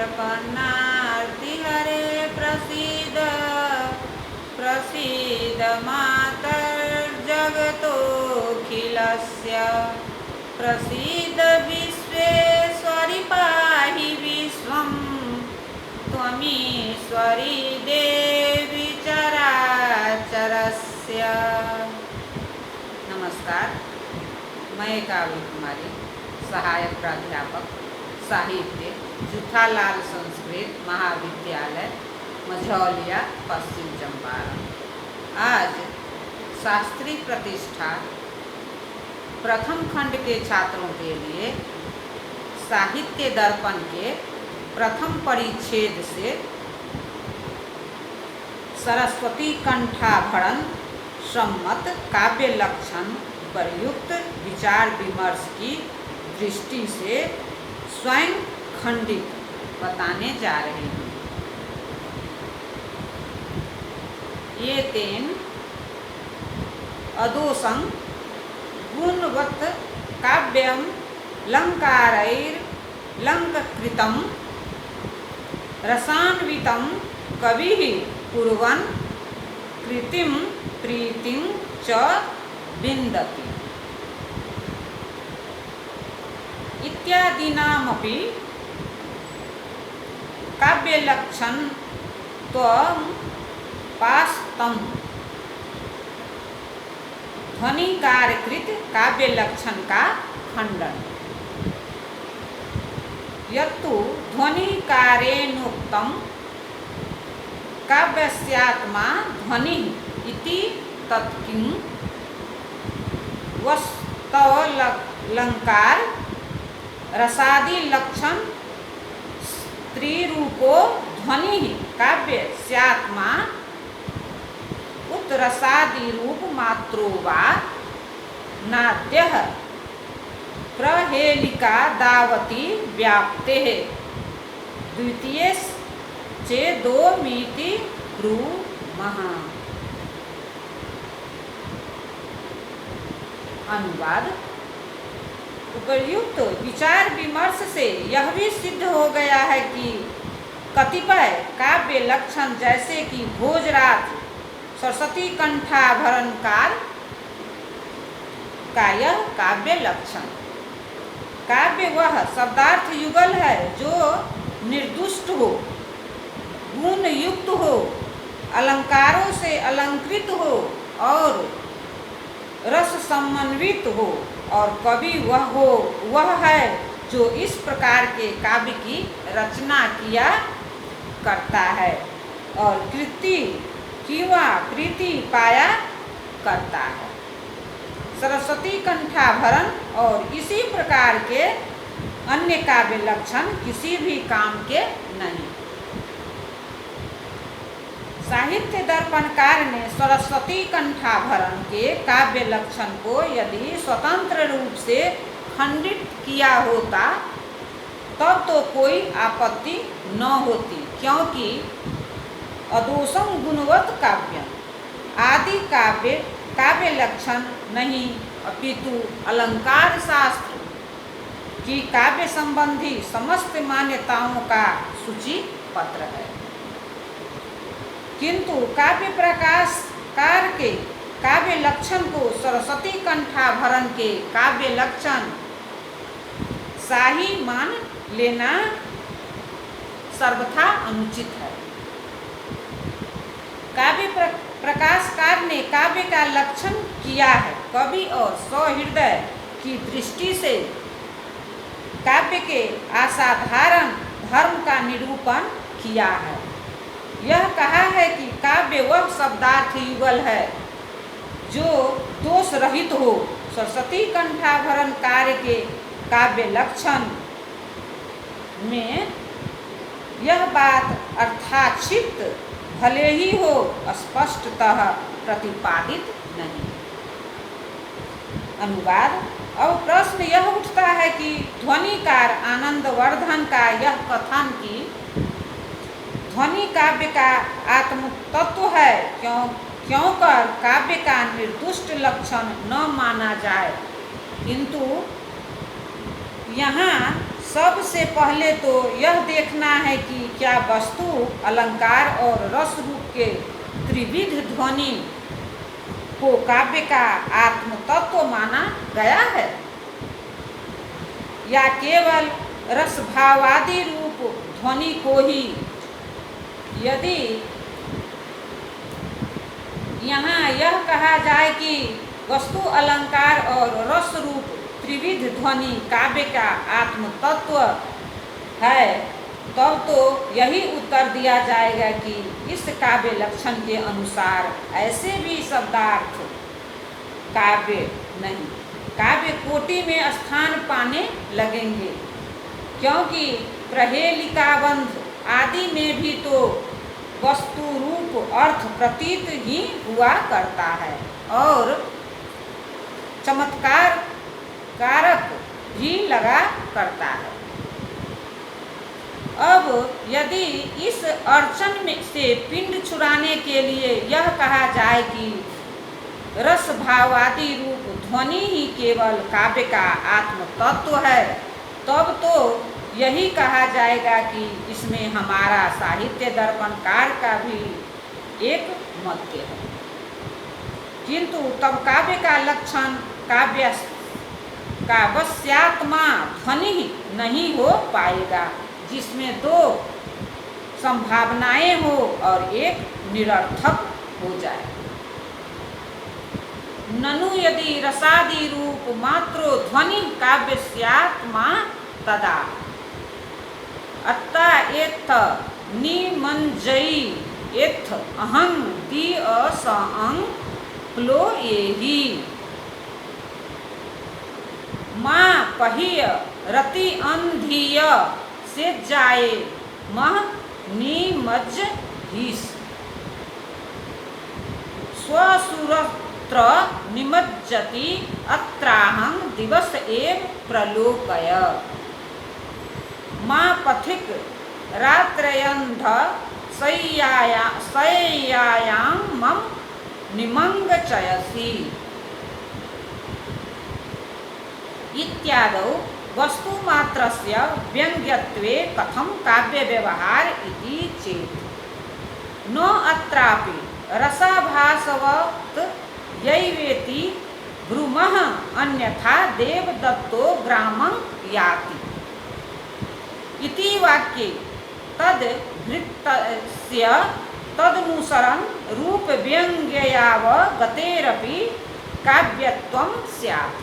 दर्पणार्ति हरे प्रसीद प्रसीद मातर्जगतोऽखिलस्य प्रसीद विश्वेश्वरि पाहि विश्वं त्वमीश्वरी देवी चराचरस्य। नमस्कार, मैं काव्य कुमारी, सहायक प्राध्यापक साहित्य, जूठालाल संस्कृत महाविद्यालय, मझौलिया, पश्चिम चंपारण। आज शास्त्री प्रतिष्ठा प्रथम खंड के छात्रों के लिए साहित्य दर्पण के प्रथम परिच्छेद से सरस्वती कंठाभरण सम्मत काव्य लक्षण पर युक्त विचार विमर्श की दृष्टि से स्वयं खंडित बताने जा रहे हैं। ये तेन अदोषं गुणवत् काव्यं लंकारैर्लंकृतं रसान्वितं कविः कुर्वन् कृतिं प्रीतिं च विन्दति इत्यादीनामपि काव्यलक्षणत्वमुपास्तं। ध्वनिकारकृत काव्यलक्षण का खंडन। यत्तु ध्वनिकारेणोक्तं काव्यस्यात्मा ध्वनिः इति तत्किं वस्तवलंकार रसादि लक्षण स्त्रीरूपो ध्वनिः काव्यस्यात्मा उत रसादि रूप मात्रो वा नाद्यः प्रहेलिका दावती व्याप्तेः द्वितीय चेदोमिति ब्रूमः। अनुवाद। उपर्युक्त विचार विमर्श से यह भी सिद्ध हो गया है कि कतिपय काव्य लक्षण जैसे कि भोजराज सरस्वती कंठाभरणकार का यह काव्य लक्षण काव्य वह शब्दार्थ युगल है जो निर्दुष्ट हो, गुण युक्त हो, अलंकारों से अलंकृत हो और रस समन्वित हो, और कवि वह है जो इस प्रकार के काव्य की रचना किया करता है और कृति किंवा प्रीति पाया करता है। सरस्वती कंठाभरण और इसी प्रकार के अन्य काव्य लक्षण किसी भी काम के नहीं। साहित्य दर्पणकार ने सरस्वती कंठाभरण के काव्य लक्षण को यदि स्वतंत्र रूप से खंडित किया होता तब तो कोई आपत्ति न होती, क्योंकि अदोषं गुणवत् काव्य आदि काव्य लक्षण नहीं अपितु अलंकार शास्त्र की काव्य संबंधी समस्त मान्यताओं का सूची पत्र है। किंतु काव्य प्रकाशकार के काव्य लक्षण को सरस्वती कंठाभरण के काव्य लक्षण शाही मान लेना सर्वथा अनुचित है। काव्य प्रकाशकार ने काव्य का लक्षण किया है, कवि और सहृदय की दृष्टि से काव्य के असाधारण धर्म का निरूपण किया है। यह कहा है कि काव्य वह शब्दार्थ युगल है जो दोष रहित हो। सरस्वती कंठाभरण कार्य के काव्य लक्षण में यह बात अर्थाक्षिप्त भले ही हो स्पष्टतः प्रतिपादित नहीं। अनुवाद। अब प्रश्न यह उठता है कि ध्वनिकार आनंदवर्धन का यह कथन कि ध्वनि काव्य का आत्म तत्व है क्योंकर काव्य का निर्दुष्ट लक्षण न माना जाए, किंतु यहाँ सबसे पहले तो यह देखना है कि क्या वस्तु, अलंकार और रस रूप के त्रिविध ध्वनि को काव्य का आत्म तत्व माना गया है या केवल रसभावादि रूप ध्वनि को ही। यदि यहाँ यह कहा जाए कि वस्तु, अलंकार और रस रूप त्रिविध ध्वनि काव्य का आत्म तत्व है, तब तो यही उत्तर दिया जाएगा कि इस काव्य लक्षण के अनुसार ऐसे भी शब्दार्थ काव्य नहीं, काव्य कोटि में स्थान पाने लगेंगे, क्योंकि प्रहेलिकाबंध आदि में भी तो वस्तु रूप अर्थ प्रतीत ही हुआ करता है और चमत्कार कारक भी लगा करता है। अब यदि इस अड़चन में से पिंड छुड़ाने के लिए यह कहा जाए कि रस भावादि रूप ध्वनि ही केवल काव्य का आत्म तत्व है, तब तो यही कहा जाएगा कि इसमें हमारा साहित्य दर्पणकार का भी एक मध्य है। किंतु तब काव्य का लक्षण काव्य का वश्यात्मा ध्वनि ही नहीं हो पाएगा, जिसमें दो संभावनाएं हो और एक निरर्थक हो जाए। ननु यदि रसादि रूप मात्रो ध्वनि काव्यस्यात्मा तदा अत्ता एथ निमंजयी एथ अहं दी असं प्लो एहि माँ पहिय रति अंधीय से जाए मह निमज्ज हिस स्वसुरत्र निमज्जति अत्राहं दिवस एव प्रलोकय माँ पथिक रात्रयंध शय्यायां मम निमंग चयसी इत्यादौ वस्तुमात्रस्य व्यंग्यत्वे कथं काव्य व्यवहार इति चेत् न अत्रापि रसाभासवत् यैवेति ब्रूमः अन्यथा देवदत्तो ग्रामं याति इति वाक्ये तद् वृत्तस्य तदनुसरन् रूप व्यंग्ययावगतेरपि काव्यत्वं स्यात्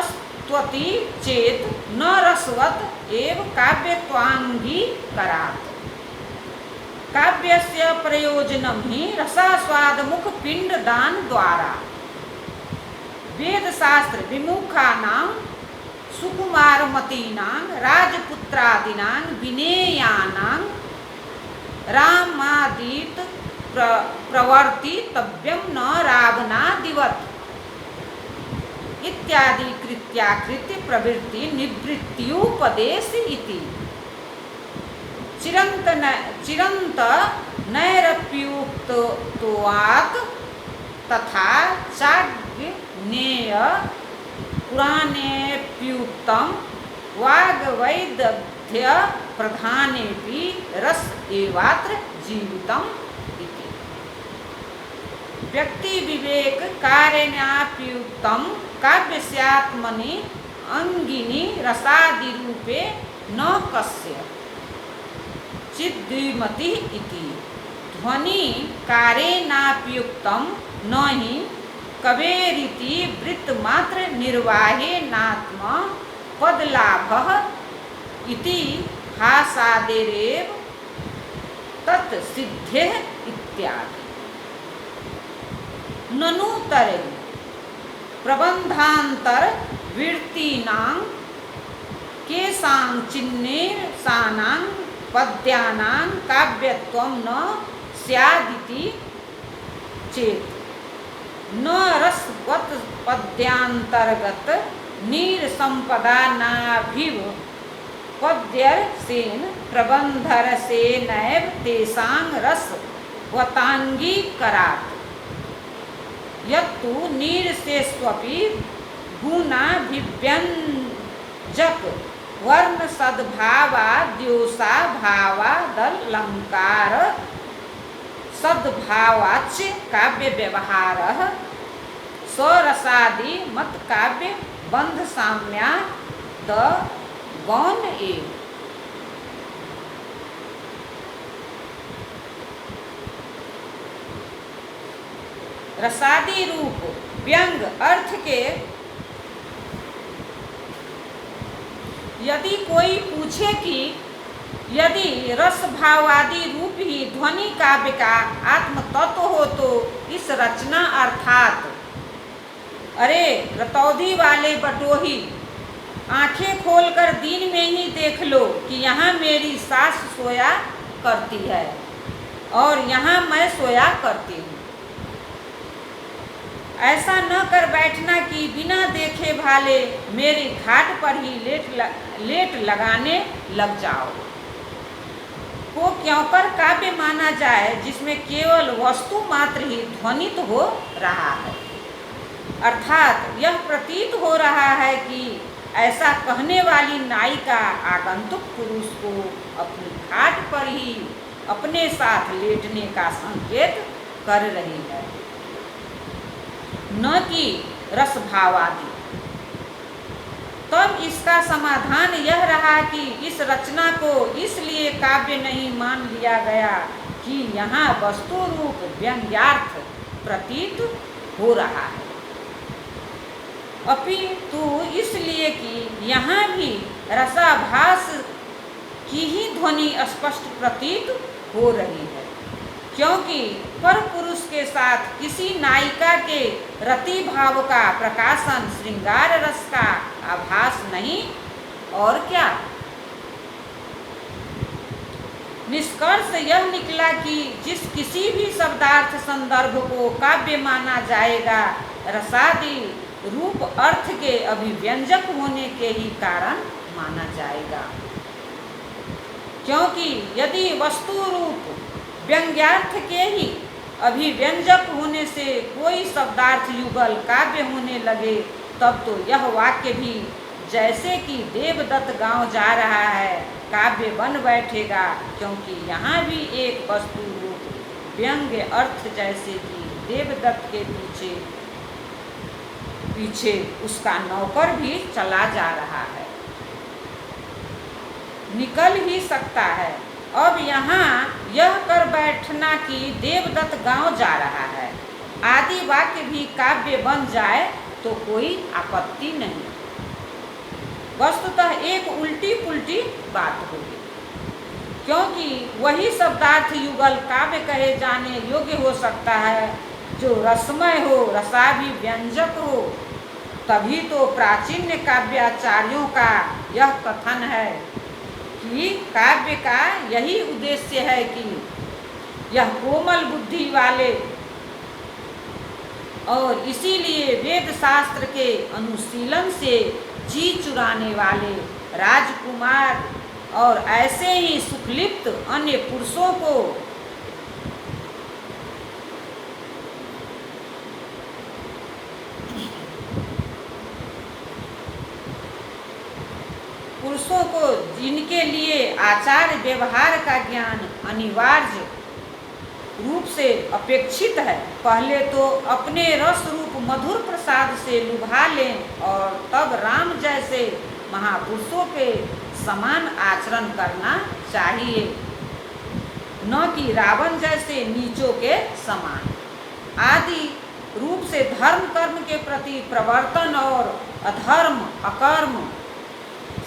अस्त्वति चेत न रसवत् एव काव्यत्वाङ्गीकरात् काव्यस्य प्रयोजनं हि रसास्वादमुख पिंडदान द्वारा वेदशास्त्र विमुखानां सुकुमारमतीनां राजपुत्रादीनां विनेयानां रामादीत प्रवर्तितव्यं न रावणादिवत् इत्यादि कृत्याकृत्य प्रवृत्ति निवृत्त्युपदेश इति चिरंत नैरप्युक्तत्वात् तथा चाज्ञेय पुराणेऽप्युक्तं वाग्वैदग्ध्य प्रधानेऽपि रस एवात्र जीवितम् इति व्यक्ति विवेक कारेणाप्युक्तं काव्यस्यात्मनि अंगिनि रसादि रूपे न कस्य चिद्विमति इति ध्वनि कारेणाप्युक्तं न हि कवेरिति वृत्तमात्र निर्वाहेनात्म पदलाभः इति हासादेरेव तत्सिद्धेः इत्यादि ननु तरे प्रबंधांतर वृत्तीनां केषाञ्चिन्नेषाणां पद्यानां काव्यत्वं न स्यादिति चेत् न रसवत् पद्यांतर्गत नीरसंपदा नाभिव पद्यरसेन प्रबन्धरसेनैव तेषां रसवताङ्गीकरात् यत्तु नीरसेष्वपि गुणाभिव्यञ्जनात् जक वर्ण सद्भावा द्योषा भावादलंकार सद्भावाच्य काव्य व्यवहार स्वरसादि मत काव्य बंध साम्या द गौन एव। रसादी रूप व्यंग अर्थ के यदि कोई पूछे कि यदि रस भावादि रूप ही ध्वनि काव्य का आत्म तत्व हो तो इस रचना अर्थात अरे रतौधी वाले बटोही, आंखें खोलकर दिन में ही देख लो कि यहाँ मेरी सास सोया करती है और यहाँ मैं सोया करती हूँ। ऐसा न कर बैठना कि बिना देखे भाले मेरे घाट पर ही लेट लगाने लग जाओ। को क्यों पर काव्य माना जाए जिसमें केवल वस्तु मात्र ही ध्वनित हो रहा है, अर्थात यह प्रतीत हो रहा है कि ऐसा कहने वाली नायिका आगंतुक पुरुष को अपनी घाट पर ही अपने साथ लेटने का संकेत कर रही है, न कि रस भावादि। तब इसका समाधान यह रहा कि इस रचना को इसलिए काव्य नहीं मान लिया गया कि यहाँ वस्तु रूप व्यंग्यार्थ प्रतीत हो रहा है, अपितु इसलिए कि यहाँ भी रसाभास की ही ध्वनि स्पष्ट प्रतीत हो रही है, क्योंकि पर पुरुष के साथ किसी नायिका के रति भाव का प्रकाशन श्रृंगार रस का आभास नहीं और क्या। निष्कर्ष यह निकला कि जिस किसी भी शब्दार्थ संदर्भ को काव्य माना जाएगा रसादि रूप अर्थ के अभिव्यंजक होने के ही कारण माना जाएगा, क्योंकि यदि वस्तु रूप व्यंग्यार्थ के ही अभिव्यंजक होने से कोई शब्दार्थ युगल काव्य होने लगे तब तो यह वाक्य भी जैसे कि देवदत्त गांव जा रहा है काव्य बन बैठेगा, क्योंकि यहाँ भी एक वस्तु रूप व्यंग्य अर्थ जैसे कि देवदत्त के पीछे पीछे उसका नौकर भी चला जा रहा है, निकल ही सकता है। अब यहाँ यह कर बैठना कि देवदत्त गांव जा रहा है आदि वाक्य भी काव्य बन जाए तो कोई आपत्ति नहीं, वस्तुतः एक उल्टी पुल्टी बात होगी, क्योंकि वही शब्दार्थ युगल काव्य कहे जाने योग्य हो सकता है जो रसमय हो, रसाभिव्यंजक हो। तभी तो प्राचीन काव्याचार्यों का यह कथन है कि काव्य का यही उद्देश्य है कि यह कोमल बुद्धि वाले और इसीलिए वेद शास्त्र के अनुशीलन से जी चुराने वाले राजकुमार और ऐसे ही सुखलिप्त अन्य पुरुषों को जिनके लिए आचार व्यवहार का ज्ञान अनिवार्य रूप से अपेक्षित है, पहले तो अपने रस रूप मधुर प्रसाद से लुभा लें और तब राम जैसे महापुरुषों के समान आचरण करना चाहिए, न कि रावण जैसे नीचों के समान। आदि रूप से धर्म कर्म के प्रति प्रवर्तन और अधर्म अकर्म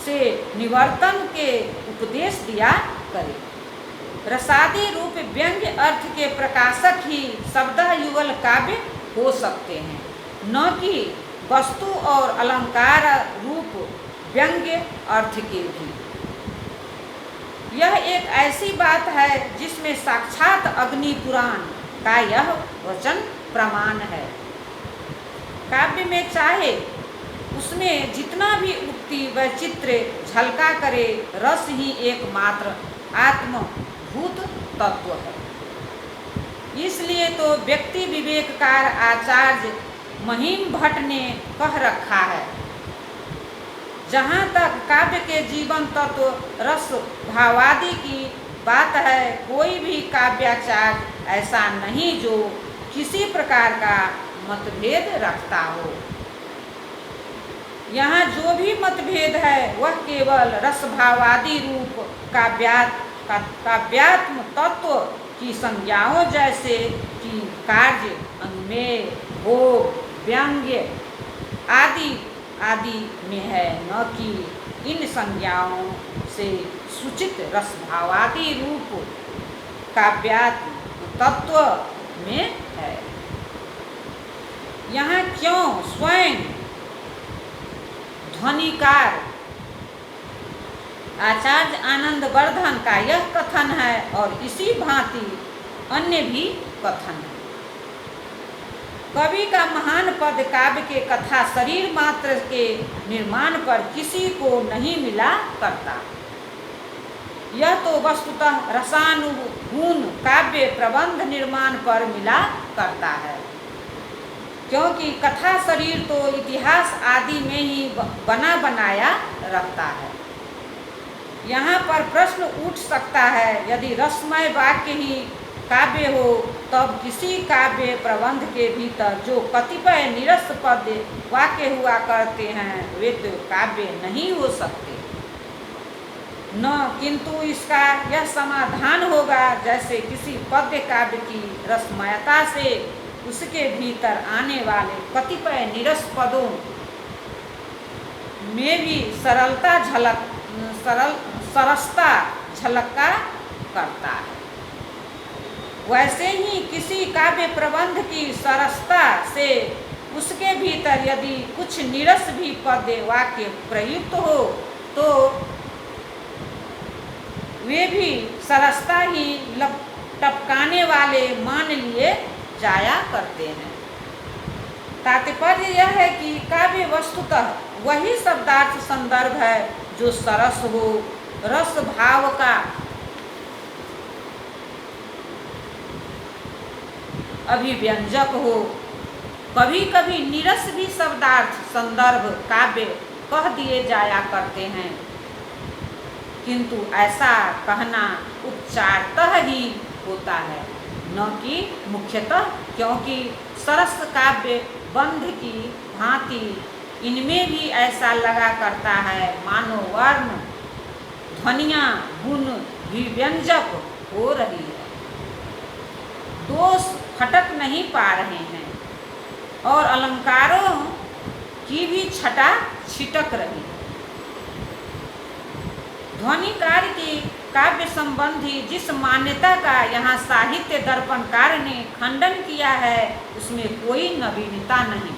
से निवर्तन के उपदेश दिया करे। रसादी रूप व्यंग्य अर्थ के प्रकाशक ही शब्द युगल काव्य हो सकते हैं, न कि वस्तु और अलंकार रूप व्यंग्य अर्थ के भी। यह एक ऐसी बात है जिसमें साक्षात अग्नि पुराण का यह वचन प्रमाण है। काव्य में चाहे उसमें जितना भी उक्ति व चित्र झलका करे, रस ही एकमात्र आत्मभूत तत्व है। इसलिए तो व्यक्ति विवेककार आचार्य महीम भट्ट ने कह रखा है, जहाँ तक काव्य के जीवन तत्व रस भावादि की बात है, कोई भी काव्याचार्य ऐसा नहीं जो किसी प्रकार का मतभेद रखता हो। यहाँ जो भी मतभेद है वह केवल रसभावादि रूप काव्यात्म तत्व की संज्ञाओं जैसे कि कार्य, अनुमेय, भोग, व्यंग्य आदि में है, न कि इन संज्ञाओं से सूचित रसभावादि रूप काव्यात्म तत्व में है। यहाँ क्यों स्वयं ध्वनिकार आचार्य आनंदवर्धन का यह कथन है और इसी भांति अन्य भी कथन है। कवि का महान पद काव्य के कथा शरीर मात्र के निर्माण पर किसी को नहीं मिला करता। यह तो वस्तुतः रसानुगुण काव्य प्रबंध निर्माण पर मिला करता है, क्योंकि कथा शरीर तो इतिहास आदि में ही बना बनाया रहता है। यहाँ पर प्रश्न उठ सकता है, यदि रसमय वाक्य ही काव्य हो तब किसी काव्य प्रबंध के भीतर जो कतिपय निरस पद वाक्य हुआ करते हैं वे तो काव्य नहीं हो सकते न, किंतु इसका यह समाधान होगा जैसे किसी पद्य काव्य की रसमयता से उसके भीतर आने वाले कतिपय निरस पदों में भी सरसता झलका करता है। वैसे ही किसी काव्य प्रबंध की सरसता से उसके भीतर यदि कुछ निरस भी पद्य वाक्य प्रयुक्त हो तो वे भी सरसता ही टपकाने वाले मान लिए जाया करते हैं। तात्पर्य यह है कि काव्य वस्तुतः वही शब्दार्थ संदर्भ है जो सरस हो, रस भाव का अभिव्यंजक हो। कभी कभी निरस भी शब्दार्थ संदर्भ काव्य कह दिए जाया करते हैं, किंतु ऐसा कहना उपचारतः ही होता है, न कि मुख्यतः, क्योंकि सरस काव्य बंध की भांति इनमें भी ऐसा लगा करता है मानो वर्ण ध्वनियाँ गुण विव्यंजक हो रही है, दोष खटक नहीं पा रहे हैं और अलंकारों की भी छटा छिटक रही है। ध्वनिकार की काव्य संबंधी जिस मान्यता का यहाँ साहित्य दर्पणकार ने खंडन किया है उसमें कोई नवीनता नहीं।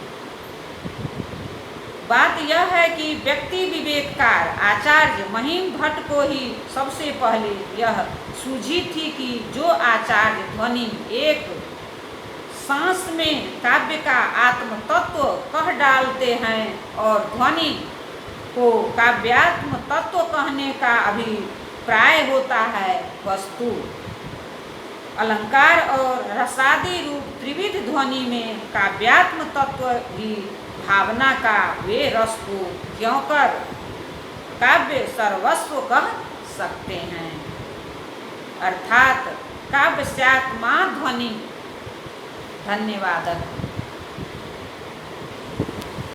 बात यह है कि व्यक्ति विवेककार आचार्य महिम भट्ट को ही सबसे पहले यह सूझी थी कि जो आचार्य ध्वनि एक सांस में काव्य का आत्म तत्व कह डालते हैं और ध्वनि को काव्यात्म तत्व कहने का अभिप्राय होता है, वस्तु अलंकार और रसादि रूप त्रिविध ध्वनि में काव्यात्म तत्व भी भावना का वे रस को क्यों कर काव्य सर्वस्व कह सकते हैं, अर्थात काव्य स्यात्मा ध्वनि। धन्यवाद।